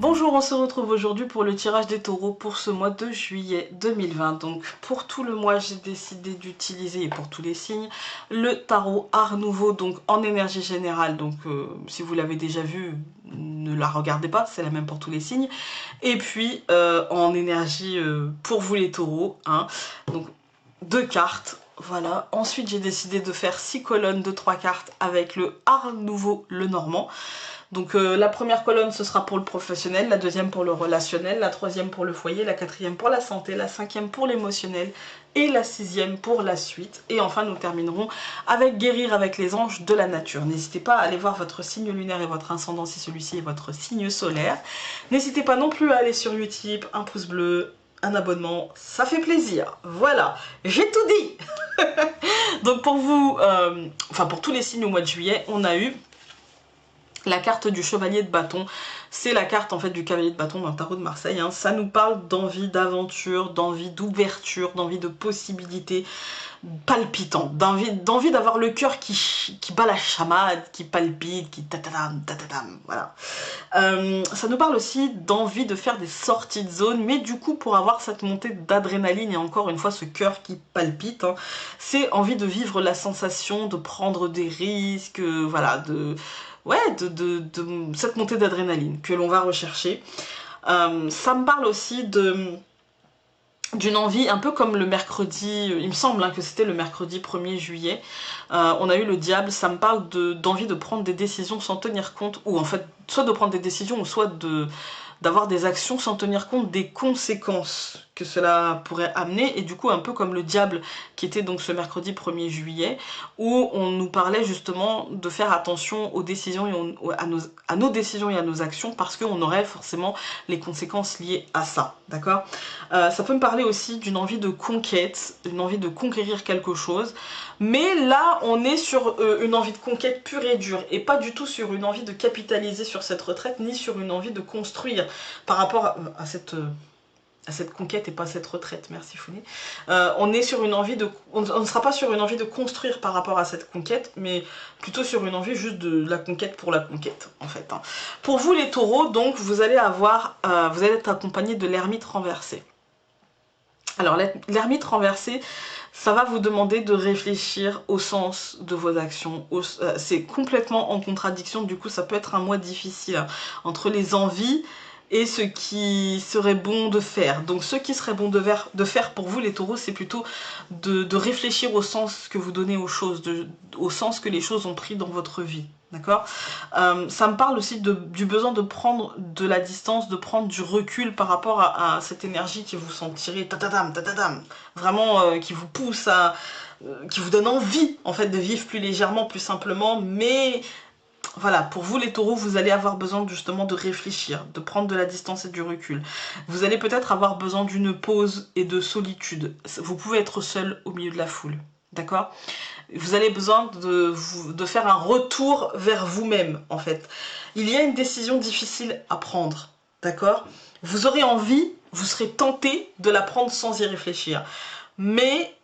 Bonjour, on se retrouve aujourd'hui pour le tirage des taureaux pour ce mois de juillet 2020. Donc pour tout le mois, j'ai décidé d'utiliser, et pour tous les signes, le tarot Art Nouveau, donc en énergie générale. Donc si vous l'avez déjà vu, ne la regardez pas, c'est la même pour tous les signes. Et puis en énergie pour vous les taureaux, hein. Donc 2 cartes. Voilà. Ensuite, j'ai décidé de faire 6 colonnes de 3 cartes avec le Art Nouveau, le normand. Donc la première colonne, ce sera pour le professionnel, la deuxième pour le relationnel, la troisième pour le foyer, la quatrième pour la santé, la cinquième pour l'émotionnel et la sixième pour la suite. Et enfin, nous terminerons avec guérir avec les anges de la nature. N'hésitez pas à aller voir votre signe lunaire et votre ascendant si celui-ci est votre signe solaire. N'hésitez pas non plus à aller sur Utip, un pouce bleu, un abonnement, ça fait plaisir. Voilà, j'ai tout dit. Donc pour vous, enfin pour tous les signes au mois de juillet, on a eu la carte du chevalier de bâton. C'est la carte en fait du cavalier de bâton dans le tarot de Marseille, hein. Ça nous parle d'envie d'aventure, d'envie d'ouverture, d'envie de possibilités palpitantes, d'envie d'avoir le cœur qui bat la chamade, qui palpite, qui tatadam, tatadam, voilà. Ça nous parle aussi d'envie de faire des sorties de zone, mais du coup pour avoir cette montée d'adrénaline et encore une fois ce cœur qui palpite, hein, c'est envie de vivre la sensation, de prendre des risques, voilà, de cette montée d'adrénaline que l'on va rechercher. Ça me parle aussi d'une envie, un peu comme le mercredi, il me semble hein, que c'était le mercredi 1er juillet, on a eu le diable, ça me parle d'envie de prendre des décisions sans tenir compte, ou en fait, soit de prendre des décisions, ou soit d'avoir des actions sans tenir compte des conséquences que cela pourrait amener, et du coup un peu comme le diable qui était donc ce mercredi 1er juillet, où on nous parlait justement de faire attention aux décisions et à nos décisions et à nos actions, parce qu'on aurait forcément les conséquences liées à ça, d'accord. Ça peut me parler aussi d'une envie de conquête, une envie de conquérir quelque chose, mais là on est sur une envie de conquête pure et dure, et pas du tout sur une envie de capitaliser sur cette retraite, ni sur une envie de construire par rapport à cette conquête et pas cette retraite, merci Founé. On est sur une envie de... On ne sera pas sur une envie de construire par rapport à cette conquête, mais plutôt sur une envie juste de la conquête pour la conquête, en fait, hein. Pour vous les taureaux, donc, vous allez être accompagné de l'ermite renversé. Alors l'ermite renversé, ça va vous demander de réfléchir au sens de vos actions. C'est complètement en contradiction, du coup ça peut être un mois difficile hein, entre les envies et ce qui serait bon de faire. Donc ce qui serait bon de faire pour vous les taureaux, c'est plutôt de réfléchir au sens que vous donnez aux choses, au sens que les choses ont pris dans votre vie. D'accord. Ça me parle aussi du besoin de prendre de la distance, de prendre du recul par rapport à cette énergie qui vous sentirait tatadam, tatadam, vraiment qui vous pousse à... qui vous donne envie en fait de vivre plus légèrement, plus simplement, mais voilà, pour vous les taureaux, vous allez avoir besoin justement de réfléchir, de prendre de la distance et du recul. Vous allez peut-être avoir besoin d'une pause et de solitude. Vous pouvez être seul au milieu de la foule, d'accord? Vous avez besoin de faire un retour vers vous-même, en fait. Il y a une décision difficile à prendre, d'accord? Vous aurez envie, vous serez tenté de la prendre sans y réfléchir. Mais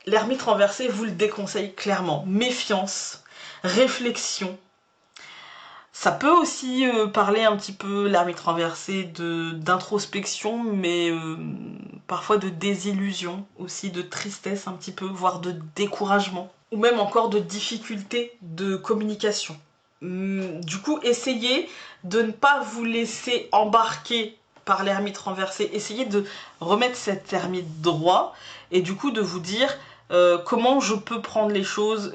l'ermite renversé vous le déconseille clairement. Méfiance, réflexion. Ça peut aussi parler un petit peu, l'ermite renversé, d'introspection, mais parfois de désillusion, aussi de tristesse un petit peu, voire de découragement, ou même encore de difficultés de communication. Du coup, essayez de ne pas vous laisser embarquer par l'ermite renversé, essayez de remettre cet ermite droit, et du coup de vous dire comment je peux prendre les choses,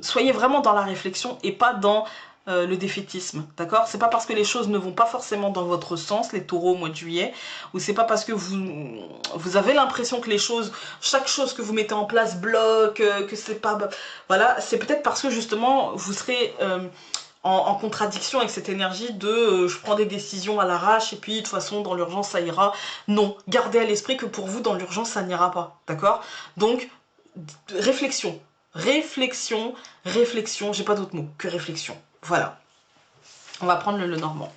soyez vraiment dans la réflexion et pas dans le défaitisme, d'accord? C'est pas parce que les choses ne vont pas forcément dans votre sens, les taureaux au mois de juillet, ou c'est pas parce que vous avez l'impression que les choses, chaque chose que vous mettez en place bloque, que c'est pas... Voilà, c'est peut-être parce que justement vous serez en contradiction avec cette énergie de je prends des décisions à l'arrache et puis de toute façon dans l'urgence ça ira. Non, gardez à l'esprit que pour vous dans l'urgence ça n'ira pas, d'accord? Donc, réflexion, réflexion, réflexion, j'ai pas d'autre mot que réflexion. Voilà, on va prendre le normand.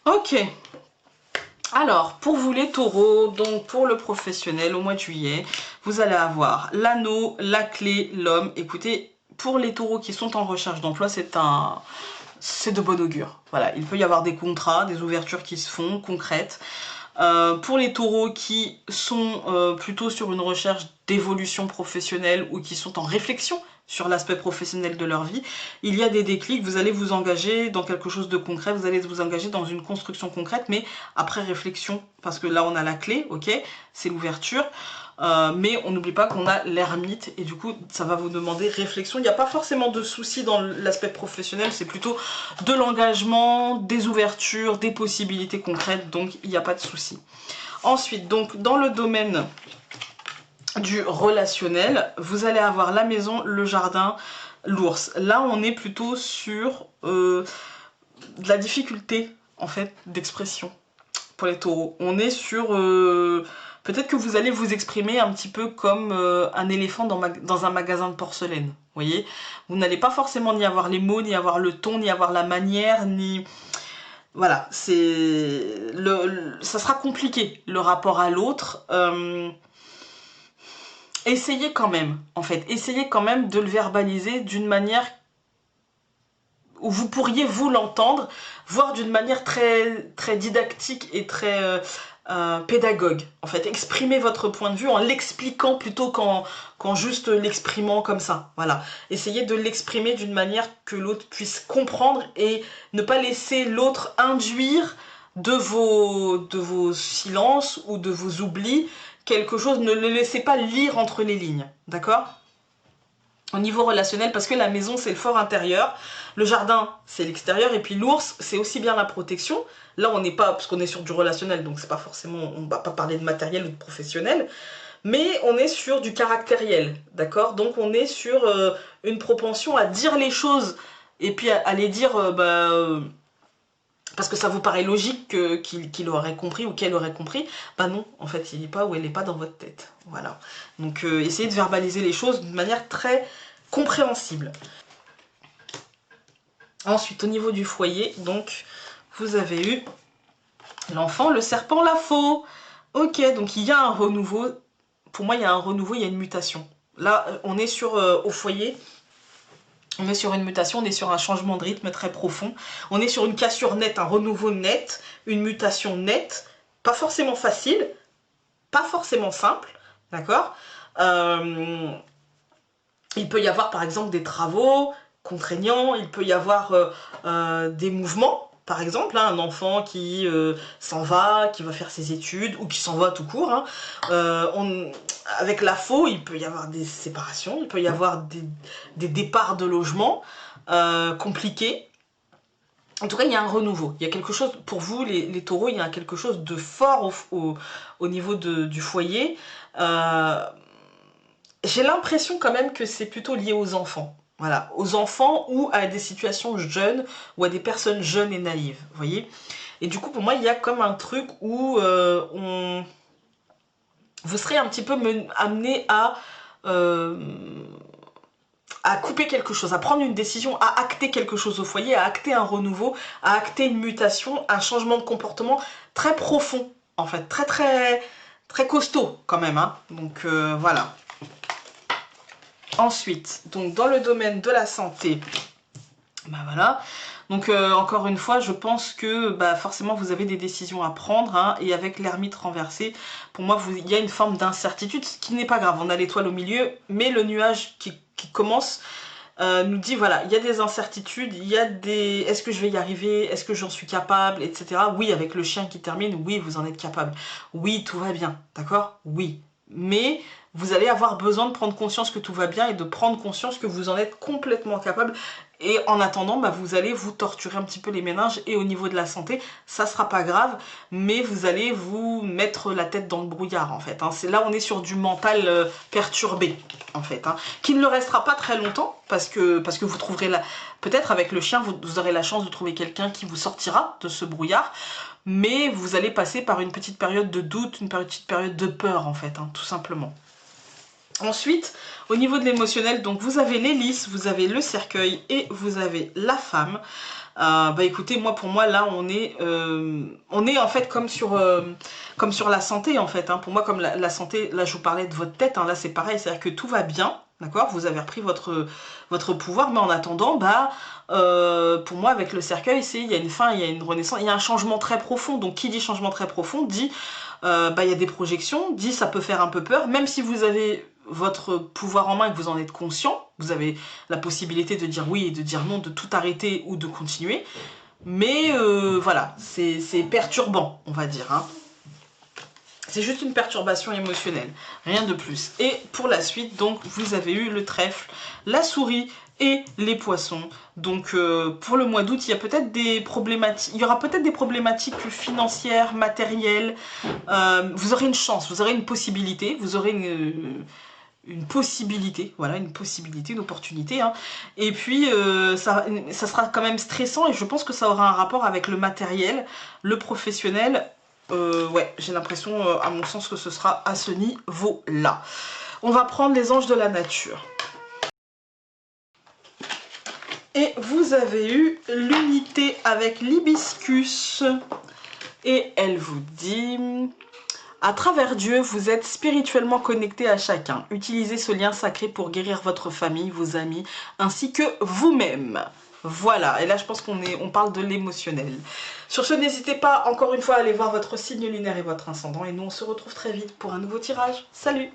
Ok, Alors, pour vous les taureaux, donc pour le professionnel au mois de juillet, vous allez avoir l'anneau, la clé, l'homme. Écoutez, pour les taureaux qui sont en recherche d'emploi, c'est de bon augure. Voilà, il peut y avoir des contrats, des ouvertures qui se font, concrètes. Pour les taureaux qui sont plutôt sur une recherche d'évolution professionnelle ou qui sont en réflexion sur l'aspect professionnel de leur vie, il y a des déclics, vous allez vous engager dans quelque chose de concret, vous allez vous engager dans une construction concrète, mais après réflexion, parce que là on a la clé, ok, c'est l'ouverture, mais on n'oublie pas qu'on a l'ermite, et du coup ça va vous demander réflexion. Il n'y a pas forcément de soucis dans l'aspect professionnel, c'est plutôt de l'engagement, des ouvertures, des possibilités concrètes, donc il n'y a pas de souci. Ensuite, donc dans le domaine du relationnel, vous allez avoir la maison, le jardin, l'ours. Là, on est plutôt sur de la difficulté, en fait, d'expression pour les taureaux. On est sur... peut-être que vous allez vous exprimer un petit peu comme un éléphant dans un magasin de porcelaine. Vous voyez, vous n'allez pas forcément ni avoir les mots, ni avoir le ton, ni avoir la manière, ni... Voilà, ça sera compliqué, le rapport à l'autre. Essayez quand même, en fait, essayez quand même de le verbaliser d'une manière où vous pourriez vous l'entendre, voire d'une manière très, très didactique et très pédagogue. En fait, exprimez votre point de vue en l'expliquant plutôt qu'en juste l'exprimant comme ça. Voilà. Essayez de l'exprimer d'une manière que l'autre puisse comprendre et ne pas laisser l'autre induire de vos silences ou de vos oublis quelque chose, ne le laissez pas lire entre les lignes, d'accord? Au niveau relationnel, parce que la maison c'est le fort intérieur, le jardin c'est l'extérieur, et puis l'ours c'est aussi bien la protection. Là on n'est pas, parce qu'on est sur du relationnel, donc c'est pas forcément, on va pas parler de matériel ou de professionnel, mais on est sur du caractériel, d'accord? Donc on est sur une propension à dire les choses, et puis à les dire, parce que ça vous paraît logique qu'il aurait compris ou qu'elle aurait compris, bah non, en fait, il n'est pas ou elle n'est pas dans votre tête. Voilà. Donc, essayez de verbaliser les choses de manière très compréhensible. Ensuite, au niveau du foyer, donc, vous avez eu l'enfant, le serpent, la faux. Ok, donc il y a un renouveau. Pour moi, il y a un renouveau, il y a une mutation. Là, on est sur, au foyer, on est sur une mutation, on est sur un changement de rythme très profond. On est sur une cassure nette, un renouveau net, une mutation nette. Pas forcément facile, pas forcément simple, d'accord? Il peut y avoir par exemple des travaux contraignants, il peut y avoir des mouvements. Par exemple, hein, un enfant qui s'en va, qui va faire ses études, ou qui s'en va tout court. Hein. Avec la faux, il peut y avoir des séparations, il peut y avoir des départs de logement compliqués. En tout cas, il y a un renouveau. Il y a quelque chose, pour vous, les taureaux, il y a quelque chose de fort au niveau du foyer. J'ai l'impression quand même que c'est plutôt lié aux enfants. Voilà, aux enfants ou à des situations jeunes ou à des personnes jeunes et naïves, vous voyez. Et du coup, pour moi, il y a comme un truc où vous serez un petit peu amené à couper quelque chose, à prendre une décision, à acter quelque chose au foyer, à acter un renouveau, à acter une mutation, un changement de comportement très profond, en fait, très très très costaud quand même. Hein. Donc voilà. Ensuite, donc dans le domaine de la santé, bah voilà. Donc encore une fois, je pense que bah, forcément vous avez des décisions à prendre, hein, et avec l'ermite renversé, pour moi il y a une forme d'incertitude, ce qui n'est pas grave, on a l'étoile au milieu, mais le nuage qui commence nous dit voilà, il y a des incertitudes, il y a des... Est-ce que je vais y arriver? Est-ce que j'en suis capable? Etc. Oui, avec le chien qui termine, oui, vous en êtes capable. Oui, tout va bien, d'accord? Oui. Mais vous allez avoir besoin de prendre conscience que tout va bien et de prendre conscience que vous en êtes complètement capable. Et en attendant, bah, vous allez vous torturer un petit peu les méninges, et au niveau de la santé, ça sera pas grave, mais vous allez vous mettre la tête dans le brouillard en fait. Hein. Là, on est sur du mental perturbé en fait, hein, qui ne le restera pas très longtemps parce que vous trouverez peut-être avec le chien, vous aurez la chance de trouver quelqu'un qui vous sortira de ce brouillard, mais vous allez passer par une petite période de doute, une petite période de peur en fait, hein, tout simplement. Ensuite, au niveau de l'émotionnel, donc vous avez l'hélice, vous avez le cercueil et vous avez la femme. Bah écoutez, moi pour moi là on est en fait comme sur la santé en fait, hein. Pour moi comme la santé, là je vous parlais de votre tête, hein, là c'est pareil, c'est-à-dire que tout va bien, d'accord, vous avez repris votre pouvoir, mais en attendant, bah pour moi avec le cercueil, il y a une fin, il y a une renaissance, il y a un changement très profond. Donc qui dit changement très profond dit bah il y a des projections, dit ça peut faire un peu peur, même si vous avez votre pouvoir en main et que vous en êtes conscient, vous avez la possibilité de dire oui et de dire non, de tout arrêter ou de continuer. Mais voilà, c'est perturbant, on va dire, hein. C'est juste une perturbation émotionnelle, rien de plus. Et pour la suite, donc, vous avez eu le trèfle, la souris et les poissons. Donc, pour le mois d'août, il y a peut-être des problématiques, il y aura peut-être des problématiques financières, matérielles. Vous aurez une chance, vous aurez une possibilité, vous aurez une possibilité, voilà, une possibilité, une opportunité, hein. Et puis ça sera quand même stressant et je pense que ça aura un rapport avec le matériel, le professionnel. Ouais, j'ai l'impression, à mon sens, que ce sera à ce niveau-là. On va prendre les anges de la nature. Et vous avez eu l'unité avec l'hibiscus. Et elle vous dit... À travers Dieu, vous êtes spirituellement connecté à chacun. Utilisez ce lien sacré pour guérir votre famille, vos amis, ainsi que vous-même. Voilà, et là je pense qu'on parle de l'émotionnel. Sur ce, n'hésitez pas encore une fois à aller voir votre signe lunaire et votre ascendant. Et nous, on se retrouve très vite pour un nouveau tirage. Salut!